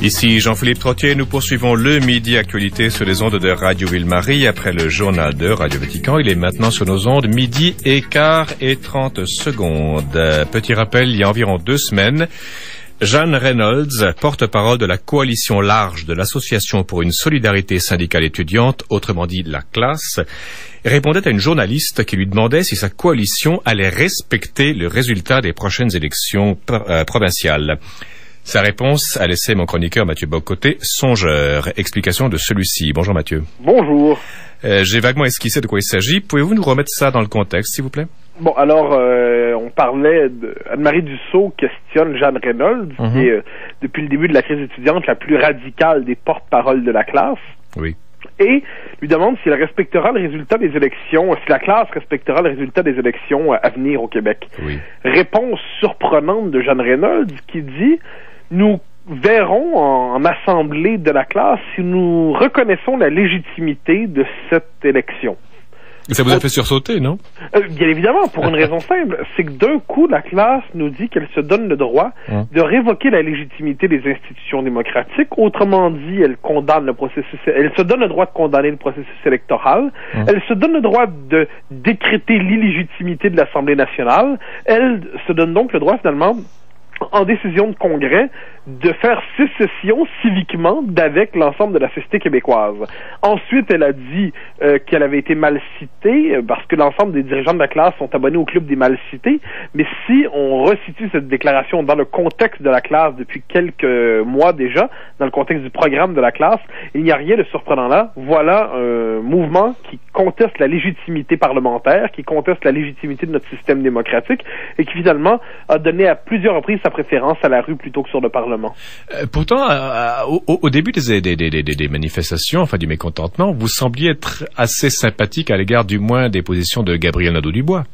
Ici Jean-Philippe Trottier, nous poursuivons le Midi Actualité sur les ondes de Radio Ville-Marie après le journal de Radio Vatican. Il est maintenant sur nos ondes 12h30. Petit rappel, il y a environ 2 semaines, Jeanne Reynolds, porte-parole de la coalition large de l'Association pour une solidarité syndicale étudiante, autrement dit la classe, répondait à une journaliste qui lui demandait si sa coalition allait respecter le résultat des prochaines élections provinciales. Sa réponse a laissé mon chroniqueur Mathieu Bocoté songeur. Explication de celui-ci. Bonjour Mathieu. Bonjour. J'ai vaguement esquissé de quoi il s'agit. Pouvez-vous nous remettre ça dans le contexte, s'il vous plaît? Bon, alors, on parlait Anne-Marie Dussault questionne Jeanne Reynolds, qui est, depuis le début de la crise étudiante, la plus radicale des porte-paroles de la classe. Oui. Et lui demande si elle respectera le résultat des élections, si la classe respectera le résultat des élections à venir au Québec. Oui. Réponse surprenante de Jeanne Reynolds qui dit: nous verrons en assemblée de la classe si nous reconnaissons la légitimité de cette élection. Ça vous a fait sursauter, non? Bien évidemment, pour une raison simple, c'est que d'un coup, la classe nous dit qu'elle se donne le droit de révoquer la légitimité des institutions démocratiques. Autrement dit, elle condamne le processus, elle se donne le droit de condamner le processus électoral. Elle se donne le droit de décréter l'illégitimité de l'Assemblée nationale. Elle se donne donc le droit, finalement, en décision de congrès, de faire sécession civiquement d'avec l'ensemble de la société québécoise. Ensuite, elle a dit qu'elle avait été mal citée, parce que l'ensemble des dirigeants de la classe sont abonnés au club des mal cités, mais si on resitue cette déclaration dans le contexte de la classe depuis quelques mois déjà, dans le contexte du programme de la classe, il n'y a rien de surprenant là. Voilà un mouvement qui conteste la légitimité parlementaire, qui conteste la légitimité de notre système démocratique, et qui finalement a donné à plusieurs reprises sa préférence à la rue plutôt que sur le Parlement. Pourtant, au début des manifestations, enfin du mécontentement, vous sembliez être assez sympathique à l'égard du moins des positions de Gabriel Nadeau-Dubois.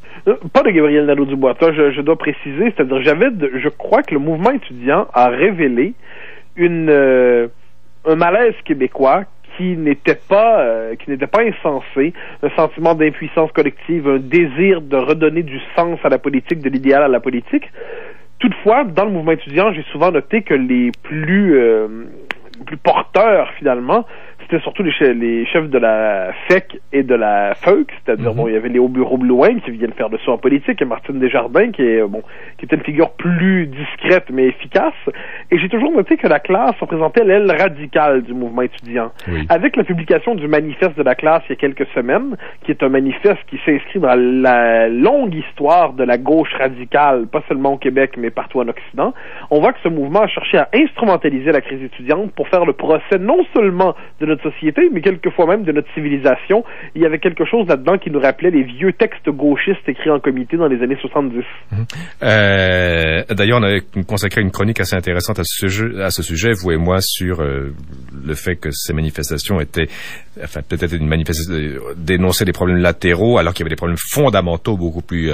Pas de Gabriel Nadeau-Dubois. Toi, je dois préciser, c'est-à-dire je crois que le mouvement étudiant a révélé un malaise québécois qui n'était pas insensé, un sentiment d'impuissance collective, un désir de redonner du sens à la politique, de l'idéal à la politique. Toutefois, dans le mouvement étudiant, j'ai souvent noté que les plus porteurs, finalement, c'était surtout les chefs de la FEC et de la FEUC, c'est-à-dire, bon, il y avait Léo Bureau-Blouin qui viennent faire de ça en politique, et Martine Desjardins qui était une figure plus discrète mais efficace. Et j'ai toujours noté que la classe représentait l'aile radicale du mouvement étudiant. Oui. Avec la publication du manifeste de la classe il y a quelques semaines, qui est un manifeste qui s'inscrit dans la longue histoire de la gauche radicale, pas seulement au Québec, mais partout en Occident, on voit que ce mouvement a cherché à instrumentaliser la crise étudiante pour faire le procès non seulement de notre société, mais quelquefois même de notre civilisation. Il y avait quelque chose là-dedans qui nous rappelait les vieux textes gauchistes écrits en comité dans les années 70. D'ailleurs, on avait consacré une chronique assez intéressante à ce sujet, vous et moi, sur le fait que ces manifestations étaient, enfin, peut-être une manifestation dénoncer des problèmes latéraux, alors qu'il y avait des problèmes fondamentaux beaucoup plus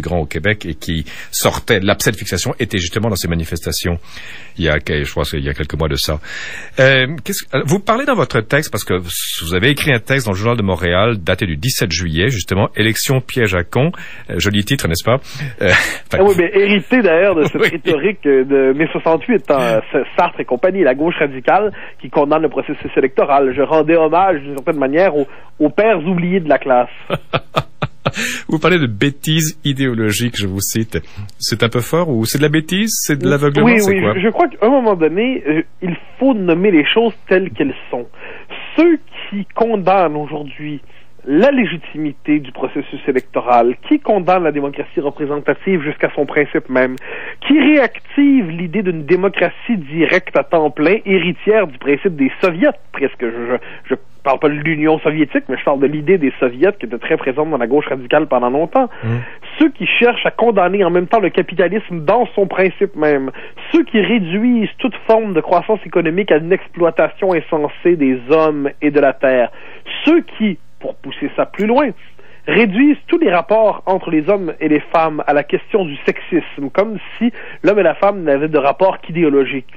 grands au Québec et qui sortaient. L'abcès de fixation était justement dans ces manifestations. Je pense qu'il y a quelques mois de ça. Vous parlez dans votre texte, parce que vous avez écrit un texte dans le Journal de Montréal, daté du 17 juillet, justement, Élection piège à con. Joli titre, n'est-ce pas? Oui, mais hérité d'ailleurs de cette rhétorique de mai 68, Sartre et compagnie, la gauche radicale qui condamne le processus électoral. Je rendais hommage, d'une certaine manière, aux pères oubliés de la classe. Vous parlez de bêtises idéologiques, je vous cite. C'est un peu fort ou c'est de la bêtise? C'est de l'aveuglement? Oui, c'est quoi? Je crois qu'à un moment donné, il faut nommer les choses telles qu'elles sont. Ceux qui condamnent aujourd'hui la légitimité du processus électoral, qui condamne la démocratie représentative jusqu'à son principe même, qui réactive l'idée d'une démocratie directe à temps plein, héritière du principe des soviets, presque. Je parle pas de l'Union soviétique, mais je parle de l'idée des soviets qui était très présente dans la gauche radicale pendant longtemps. Ceux qui cherchent à condamner en même temps le capitalisme dans son principe même, ceux qui réduisent toute forme de croissance économique à une exploitation insensée des hommes et de la terre, ceux qui, pour pousser ça plus loin, réduisent tous les rapports entre les hommes et les femmes à la question du sexisme, comme si l'homme et la femme n'avaient de rapport qu'idéologique.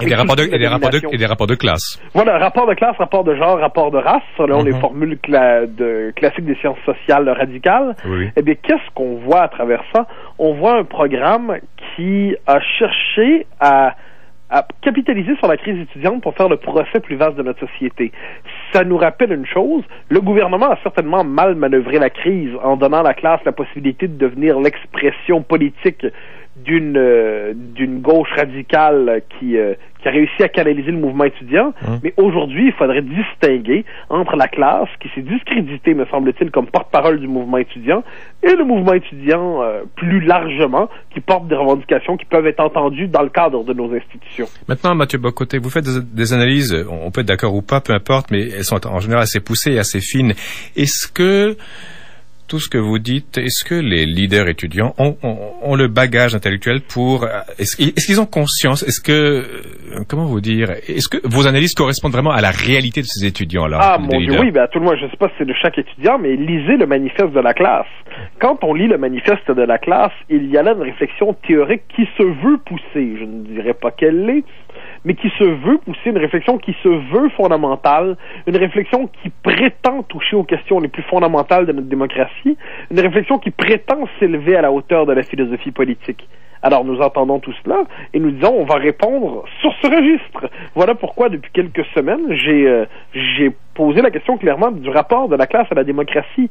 Et des rapports de classe. Voilà, rapport de classe, rapport de genre, rapport de race, selon les formules classiques des sciences sociales radicales. Oui. Eh bien, qu'est-ce qu'on voit à travers ça? On voit un programme qui a cherché à à capitaliser sur la crise étudiante pour faire le procès plus vaste de notre société. Ça nous rappelle une chose, le gouvernement a certainement mal manœuvré la crise en donnant à la classe la possibilité de devenir l'expression politique d'une gauche radicale qui a réussi à canaliser le mouvement étudiant, mais aujourd'hui, il faudrait distinguer entre la classe qui s'est discréditée, me semble-t-il, comme porte-parole du mouvement étudiant, et le mouvement étudiant plus largement, qui porte des revendications qui peuvent être entendues dans le cadre de nos institutions. Maintenant, Mathieu Bock-Côté, vous faites des analyses, on peut être d'accord ou pas, peu importe, mais elles sont en général assez poussées et assez fines. Est-ce que tout ce que vous dites, est-ce que les leaders étudiants ont le bagage intellectuel pour... Est-ce qu'ils ont conscience? Est-ce que... Comment vous dire? Est-ce que vos analyses correspondent vraiment à la réalité de ces étudiants-là? Ah, mon Dieu, oui. Ben, à tout le moins, je ne sais pas si c'est de chaque étudiant, mais lisez le manifeste de la classe. Quand on lit le manifeste de la classe, il y a là une réflexion théorique qui se veut pousser. Je ne dirais pas qu'elle l'est, mais qui se veut pousser, une réflexion qui se veut fondamentale, une réflexion qui prétend toucher aux questions les plus fondamentales de notre démocratie, une réflexion qui prétend s'élever à la hauteur de la philosophie politique. Alors nous entendons tout cela et nous disons on va répondre sur ce registre. Voilà pourquoi depuis quelques semaines j'ai posé la question clairement du rapport de la classe à la démocratie.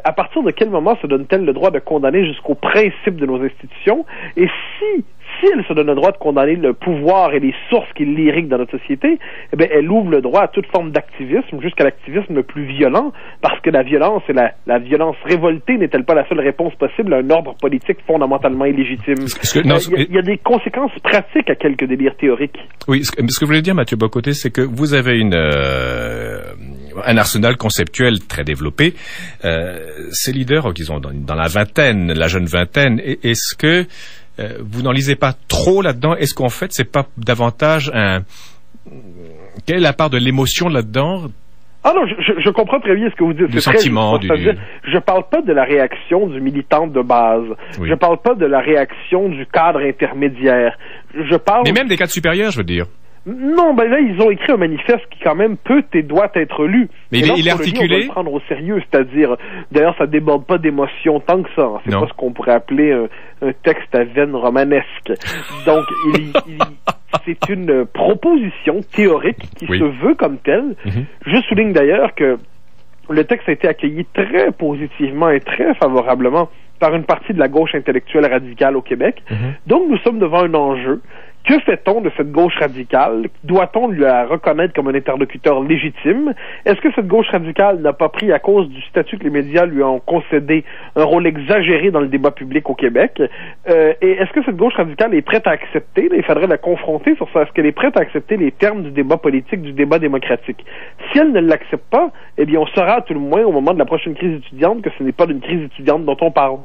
À partir de quel moment se donne-t-elle le droit de condamner jusqu'au principe de nos institutions? Et si elle se donne le droit de condamner le pouvoir et les sources qui l'irriguent dans notre société, eh bien, elle ouvre le droit à toute forme d'activisme, jusqu'à l'activisme le plus violent, parce que la violence et la violence révoltée n'est-elle pas la seule réponse possible à un ordre politique fondamentalement illégitime? Il y a des conséquences pratiques à quelques délires théoriques. Oui, ce que je voulais dire, Mathieu Bock-Côté, c'est que vous avez un arsenal conceptuel très développé. Ces leaders, disons, dans la vingtaine, la jeune vingtaine, est-ce que vous n'en lisez pas trop là-dedans? Est-ce qu'en fait, c'est pas davantage quelle est la part de l'émotion là-dedans? Ah non, je comprends très bien ce que vous dites. Du sentiment, je parle pas de la réaction du militant de base. Oui. Je parle pas de la réaction du cadre intermédiaire. Mais même des cadres supérieurs, je veux dire. Non, ben là, ils ont écrit un manifeste qui, quand même, peut et doit être lu. Mais il est articulé. On doit le prendre au sérieux, c'est-à-dire, d'ailleurs, ça déborde pas d'émotion tant que ça. Hein. C'est pas ce qu'on pourrait appeler un texte à veine romanesque. Donc, c'est une proposition théorique qui se veut comme telle. Je souligne d'ailleurs que le texte a été accueilli très positivement et très favorablement par une partie de la gauche intellectuelle radicale au Québec. Donc, nous sommes devant un enjeu. Que fait-on de cette gauche radicale? Doit-on la reconnaître comme un interlocuteur légitime? Est-ce que cette gauche radicale n'a pas pris, à cause du statut que les médias lui ont concédé, un rôle exagéré dans le débat public au Québec? Et est-ce que cette gauche radicale est prête à accepter? Il faudrait la confronter sur ça. Est-ce qu'elle est prête à accepter les termes du débat politique, du débat démocratique? Si elle ne l'accepte pas, eh bien, on saura à tout le moins au moment de la prochaine crise étudiante que ce n'est pas d'une crise étudiante dont on parle.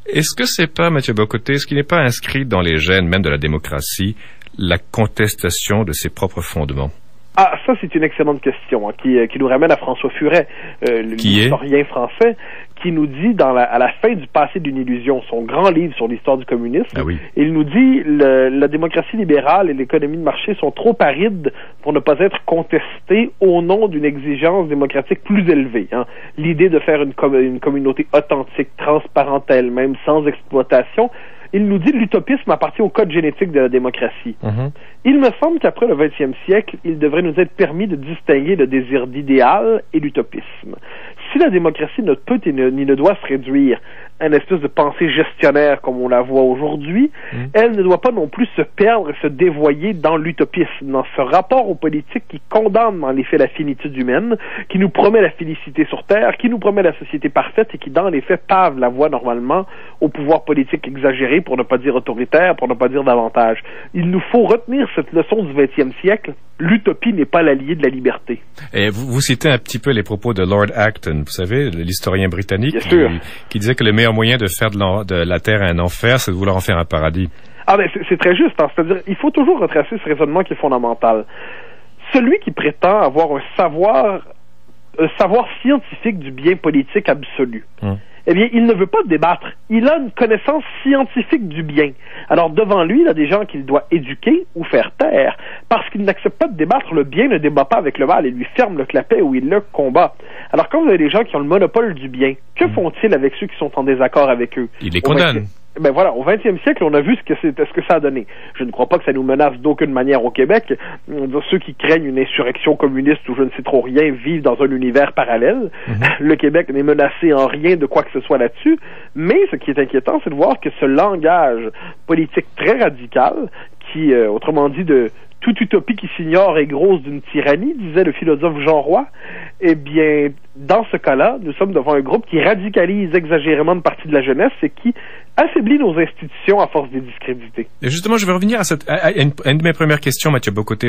Est-ce que c'est pas, Mathieu Bock-Côté, est-ce qu'il n'est pas inscrit dans les gènes même de la démocratie la contestation de ses propres fondements? Ah, ça, c'est une excellente question qui nous ramène à François Furet, l'historien français, qui nous dit à la fin du Passé d'une illusion, son grand livre sur l'histoire du communisme, il nous dit la démocratie libérale et l'économie de marché sont trop arides pour ne pas être contestées au nom d'une exigence démocratique plus élevée. Hein. L'idée de faire une communauté authentique, transparente elle-même, sans exploitation. Il nous dit que l'utopisme appartient au code génétique de la démocratie. Il me semble qu'après le 20e siècle, il devrait nous être permis de distinguer le désir d'idéal et l'utopisme. Si la démocratie ne peut ni ne doit se réduire à une espèce de pensée gestionnaire comme on la voit aujourd'hui, elle ne doit pas non plus se perdre et se dévoyer dans l'utopisme, dans ce rapport aux politiques qui condamne dans les faits la finitude humaine, qui nous promet la félicité sur Terre, qui nous promet la société parfaite et qui dans les faits pave la voie normalement au pouvoir politique exagéré, pour ne pas dire autoritaire, pour ne pas dire davantage. Il nous faut retenir cette leçon du 20e siècle. L'utopie n'est pas l'allié de la liberté. Et vous citez un petit peu les propos de Lord Acton, vous savez, l'historien britannique, qui disait que le meilleur moyen de faire de la Terre un enfer, c'est de vouloir en faire un paradis. Ah ben c'est très juste, hein. C'est-à-dire il faut toujours retracer ce raisonnement qui est fondamental. Celui qui prétend avoir un savoir scientifique du bien politique absolu, eh bien, il ne veut pas débattre. Il a une connaissance scientifique du bien. Alors, devant lui, il a des gens qu'il doit éduquer ou faire taire. Parce qu'il n'accepte pas de débattre, le bien ne débat pas avec le mal. Il lui ferme le clapet ou il le combat. Alors quand vous avez des gens qui ont le monopole du bien, que font-ils avec ceux qui sont en désaccord avec eux? Ils les condamnent. Ben voilà, au 20e siècle, on a vu ce que ça a donné. Je ne crois pas que ça nous menace d'aucune manière au Québec. Ceux qui craignent une insurrection communiste ou je ne sais trop rien vivent dans un univers parallèle. Le Québec n'est menacé en rien de quoi que ce soit là-dessus. Mais ce qui est inquiétant, c'est de voir que ce langage politique très radical, qui, autrement dit, de toute utopie qui s'ignore est grosse d'une tyrannie, disait le philosophe Jean Roy. Eh bien, dans ce cas-là, nous sommes devant un groupe qui radicalise exagérément une partie de la jeunesse et qui affaiblit nos institutions à force de les discréditer. Et justement, je vais revenir à une de mes premières questions, Mathieu Bocoté.